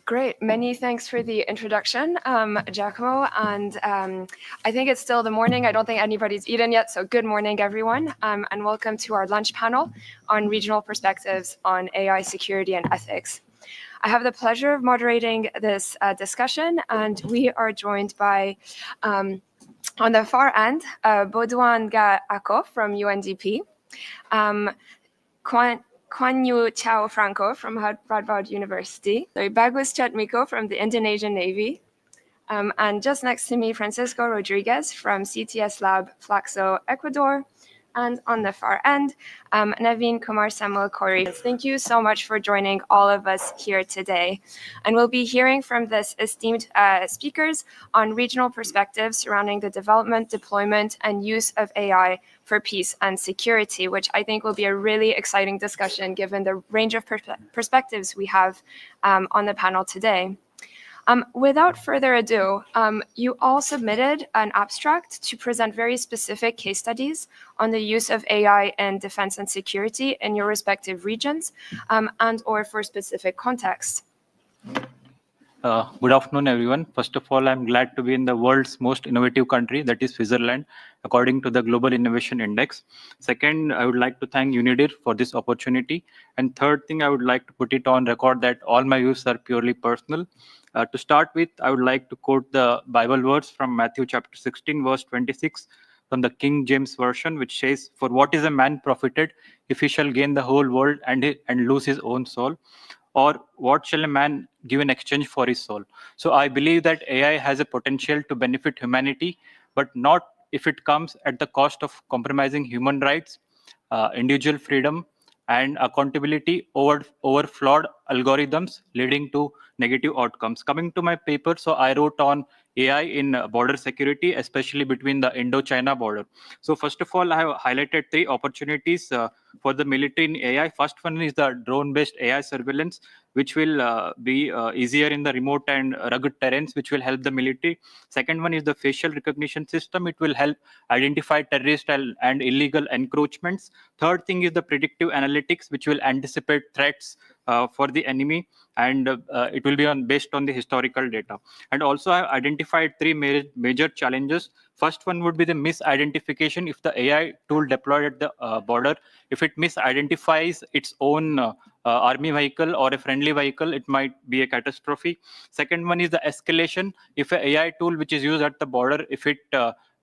Great. Many thanks for the introduction, Giacomo. And I think it's still the morning. I don't think anybody's eaten yet. So good morning, everyone. And welcome to our lunch panel on regional perspectives on AI security and ethics. I have the pleasure of moderating this discussion, and we are joined by, on the far end, Baudouin Ako from UNDP, Kwan Yu Chao Franco from Radboud University, Bagus Chatmiko from the Indonesian Navy, and just next to me, Francisco Rodriguez from CTS Lab Flaxo, Ecuador, and on the far end, Naveen Kumar Samuel Corey. Thank you so much for joining all of us here today. And we'll be hearing from this esteemed speakers on regional perspectives surrounding the development, deployment, and use of AI for peace and security, which I think will be a really exciting discussion given the range of perspectives we have on the panel today. Without further ado, you all submitted an abstract to present very specific case studies on the use of AI in defense and security in your respective regions and or for specific contexts. Good afternoon, everyone. First of all, I'm glad to be in the world's most innovative country, that is Switzerland, according to the Global Innovation Index. Second, I would like to thank UNIDIR for this opportunity. And third thing, I would like to put it on record that all my views are purely personal. To start with, I would like to quote the Bible verse from Matthew chapter 16, verse 26, from the King James Version, which says, "For what is a man profited if he shall gain the whole world and lose his own soul? Or what shall a man give in exchange for his soul?" So I believe that AI has a potential to benefit humanity, but not if it comes at the cost of compromising human rights, individual freedom, and accountability over flawed algorithms leading to negative outcomes. Coming to my paper, so I wrote on AI in border security, especially between the Indo-China border. So first of all, I have highlighted three opportunities for the military in AI. First one is the drone-based AI surveillance, which will be easier in the remote and rugged terrains, which will help the military. Second one is the facial recognition system. It will help identify terrorist and illegal encroachments. Third thing is the predictive analytics, which will anticipate threats for the enemy, and it will be based on the historical data. And also I have identified three major challenges. First one would be the misidentification. If the AI tool deployed at the border, if it misidentifies its own army vehicle or a friendly vehicle, it might be a catastrophe. Second one is the escalation. If an AI tool which is used at the border, if it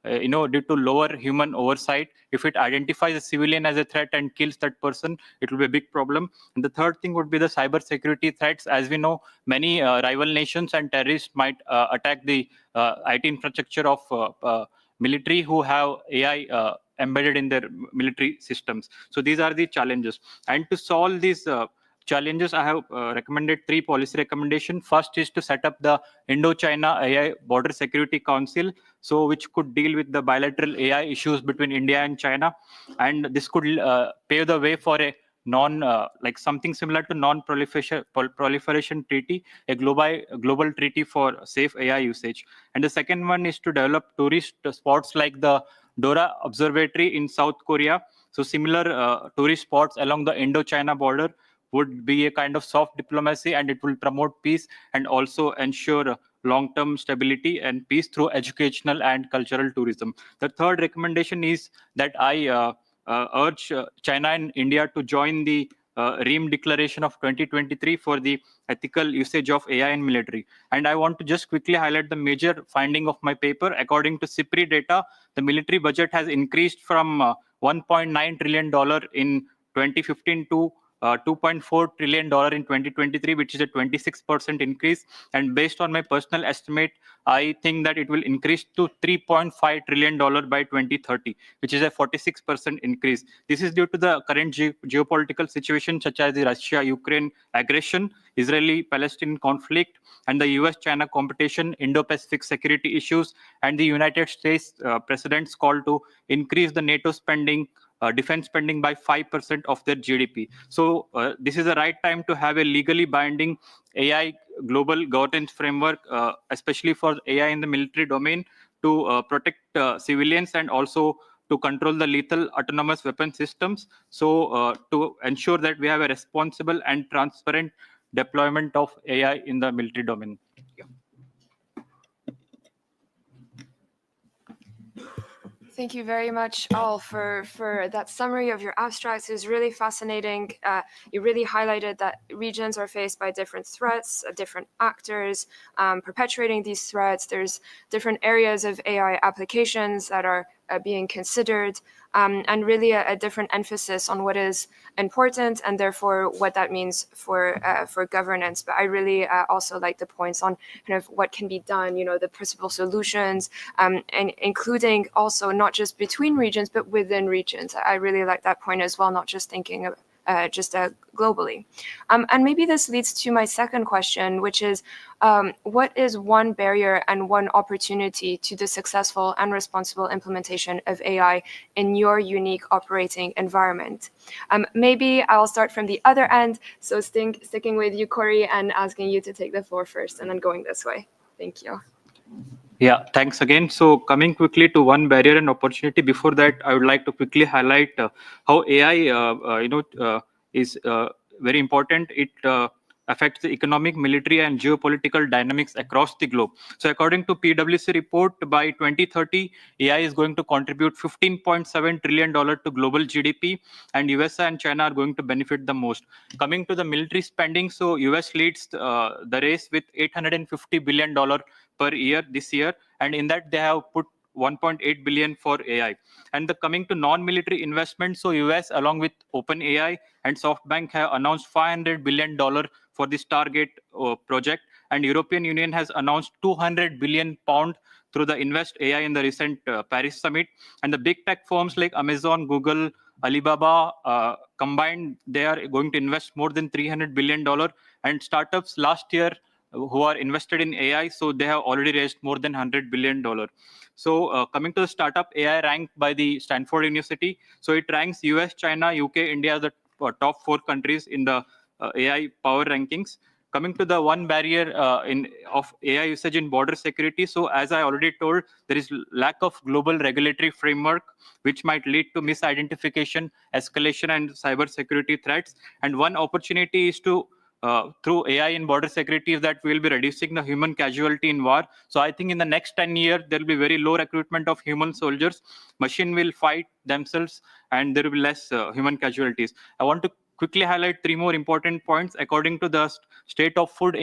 due to lower human oversight, if it identifies a civilian as a threat and kills that person, it will be a big problem. And the third thing would be the cyber security threats. As we know, many rival nations and terrorists might attack the IT infrastructure of military who have AI embedded in their military systems. So these are the challenges. And to solve these challenges, I have recommended three policy recommendations. First is to set up the Indo-China AI Border Security Council, so which could deal with the bilateral AI issues between India and China, and this could pave the way for a like something similar to non-proliferation treaty, a global treaty for safe AI usage. And the second one is to develop tourist spots like the Dora Observatory in South Korea. So similar tourist spots along the Indo-China border would be a kind of soft diplomacy, and it will promote peace and also ensure long-term stability and peace through educational and cultural tourism. The third recommendation is that I urge China and India to join the Ream Declaration of 2023 for the ethical usage of AI in military. And I want to just quickly highlight the major finding of my paper. According to CIPRI data, the military budget has increased from $1.9 trillion in 2015 to $2.4 trillion in 2023, which is a 26% increase. And based on my personal estimate, I think that it will increase to $3.5 trillion by 2030, which is a 46% increase. This is due to the current geopolitical situation, such as the Russia-Ukraine aggression, Israeli-Palestinian conflict, and the US-China competition, Indo-Pacific security issues, and the United States President's call to increase the NATO spending, defense spending by 5% of their GDP. So this is the right time to have a legally binding AI global governance framework, especially for AI in the military domain, to protect civilians and also to control the lethal autonomous weapon systems. So to ensure that we have a responsible and transparent deployment of AI in the military domain. Thank you very much, all, for that summary of your abstracts. It was really fascinating. You really highlighted that regions are faced by different threats, different actors perpetuating these threats. There's different areas of AI applications that are being considered, and really a different emphasis on what is important and therefore what that means for governance. But I really also like the points on kind of what can be done, the principal solutions, and including also not just between regions but within regions. I really like that point as well, not just thinking of globally. And maybe this leads to my second question, which is, what is one barrier and one opportunity to the successful and responsible implementation of AI in your unique operating environment? Maybe I'll start from the other end, so sticking with you, Corey, and asking you to take the floor first, and then going this way. Thank you. Yeah, thanks again. So coming quickly to one barrier and opportunity. Before that, I would like to quickly highlight how AI, is very important. It affects the economic, military, and geopolitical dynamics across the globe. So according to PwC report, by 2030, AI is going to contribute $15.7 trillion to global GDP, and US and China are going to benefit the most. Coming to the military spending, so US leads the race with $850 billion per year this year, and in that they have put 1.8 billion for AI. And the coming to non-military investment, so US along with OpenAI and SoftBank have announced $500 billion for the Stargate project, and European Union has announced 200 billion pound through the Invest AI in the recent Paris summit. And the big tech firms like Amazon, Google, Alibaba combined, they are going to invest more than $300 billion. And startups last year who are invested in AI, so they have already raised more than $100 billion. So coming to the startup AI ranked by the Stanford University, so it ranks US, China, UK, India as the top 4 countries in the AI power rankings. Coming to the one barrier of AI usage in border security, so as I already told, there is lack of global regulatory framework, which might lead to misidentification, escalation, and cyber security threats. And one opportunity is to through AI in border security is that we'll be reducing the human casualty in war. So I think in the next 10 years, there will be very low recruitment of human soldiers. Machine will fight themselves, and there will be less human casualties. I want to quickly highlight 3 more important points. According to the State of Food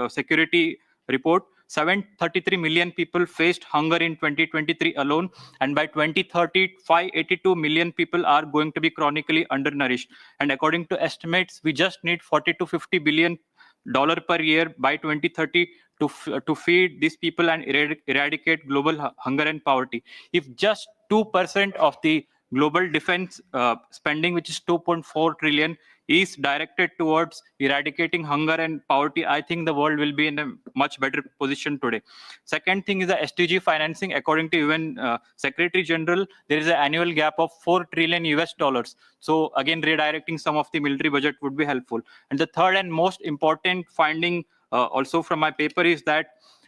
Security report, 733 million people faced hunger in 2023 alone, and by 2030, 582 million people are going to be chronically undernourished. And according to estimates, we just need $40 to $50 billion per year by 2030 to feed these people and eradicate global hunger and poverty. If just 2% of the global defense spending, which is 2.4 trillion, is directed towards eradicating hunger and poverty, I think the world will be in a much better position today. Second thing is the SDG financing. According to UN Secretary General, there is an annual gap of $4 trillion US. So again, redirecting some of the military budget would be helpful. And the third and most important finding also from my paper is that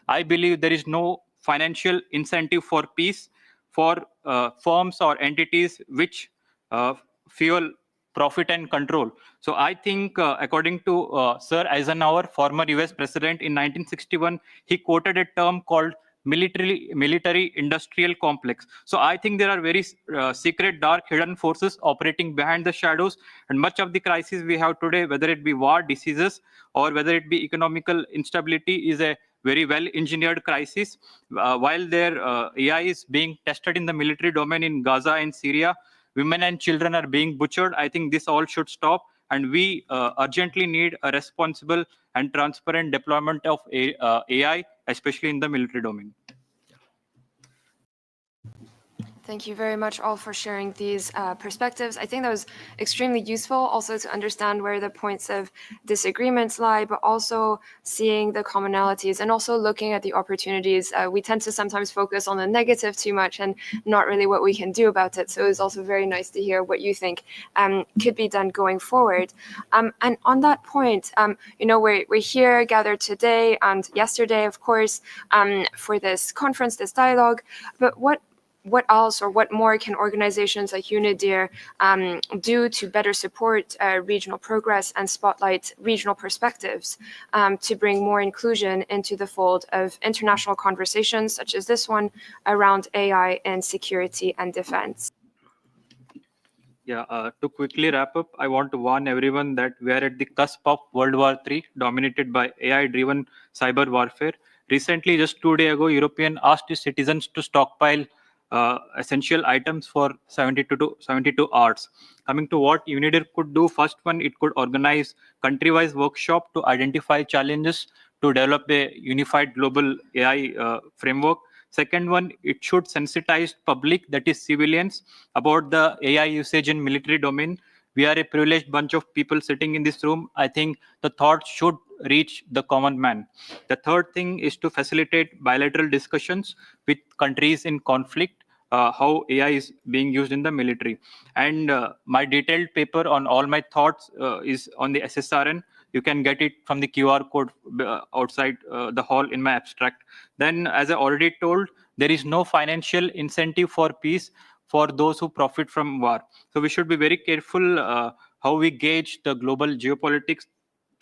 I believe there is no financial incentive for peace for firms or entities which fuel profit and control. So I think according to Sir Eisenhower, former US president, in 1961, he quoted a term called military industrial complex. So I think there are very secret, dark, hidden forces operating behind the shadows, and much of the crisis we have today, whether it be war, diseases, or whether it be economical instability, is a very well engineered crisis. While their AI is being tested in the military domain in Gaza and Syria, women and children are being butchered. I think this all should stop, and we urgently need a responsible and transparent deployment of AI, especially in the military domain. Thank you very much all for sharing these perspectives. I think that was extremely useful also to understand where the points of disagreements lie, but also seeing the commonalities and also looking at the opportunities. We tend to sometimes focus on the negative too much and not really what we can do about it. So it was also very nice to hear what you think could be done going forward. And on that point, we're here gathered today and yesterday, of course, for this conference, this dialogue. But what else or what more can organizations like UNIDIR do to better support regional progress and spotlight regional perspectives to bring more inclusion into the fold of international conversations such as this one around AI and security and defense? Yeah, to quickly wrap up, I want to warn everyone that we are at the cusp of World War III, dominated by AI-driven cyber warfare. Recently, just 2 days ago, European asked its citizens to stockpile essential items for 72 hours. Coming to what UNIDIR could do, first one, it could organize country-wise workshop to identify challenges to develop a unified global AI framework. Second one, it should sensitize public, that is civilians, about the AI usage in military domain. We are a privileged bunch of people sitting in this room. I think the thought should reach the common man. The third thing is to facilitate bilateral discussions with countries in conflict, how AI is being used in the military. And my detailed paper on all my thoughts is on the SSRN. You can get it from the QR code outside the hall in my abstract. Then, as I already told, there is no financial incentive for peace for those who profit from war. So we should be very careful how we gauge the global geopolitics,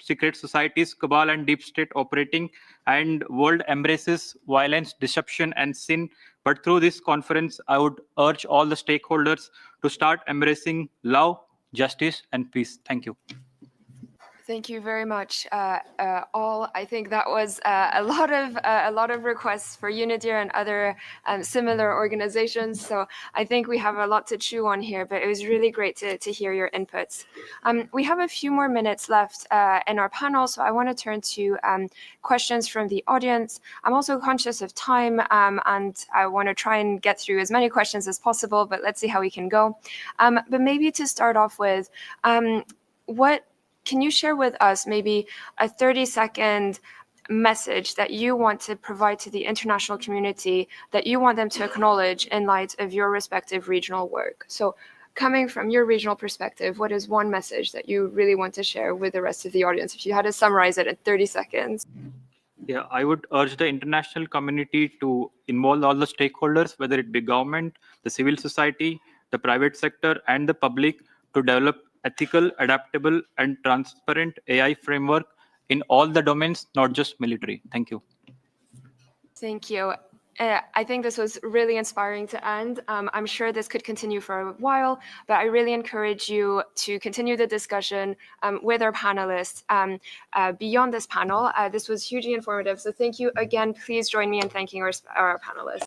secret societies, cabal and deep state operating, and world embraces violence, deception and sin. But through this conference, I would urge all the stakeholders to start embracing love, justice and peace. Thank you. Thank you very much, all. I think that was a lot of requests for UNIDIR and other similar organizations. So I think we have a lot to chew on here, but it was really great to hear your inputs. We have a few more minutes left in our panel, so I want to turn to questions from the audience. I'm also conscious of time, and I want to try and get through as many questions as possible, but let's see how we can go. But maybe to start off with, can you share with us maybe a 30-second message that you want to provide to the international community that you want them to acknowledge in light of your respective regional work? So coming from your regional perspective, what is one message that you really want to share with the rest of the audience? If you had to summarize it in 30 seconds. Yeah, I would urge the international community to involve all the stakeholders, whether it be government, the civil society, the private sector, and the public, to develop ethical, adaptable, and transparent AI framework in all the domains, not just military. Thank you. Thank you. I think this was really inspiring to end. I'm sure this could continue for a while, but I really encourage you to continue the discussion with our panelists beyond this panel. This was hugely informative. So thank you again. Please join me in thanking our panelists.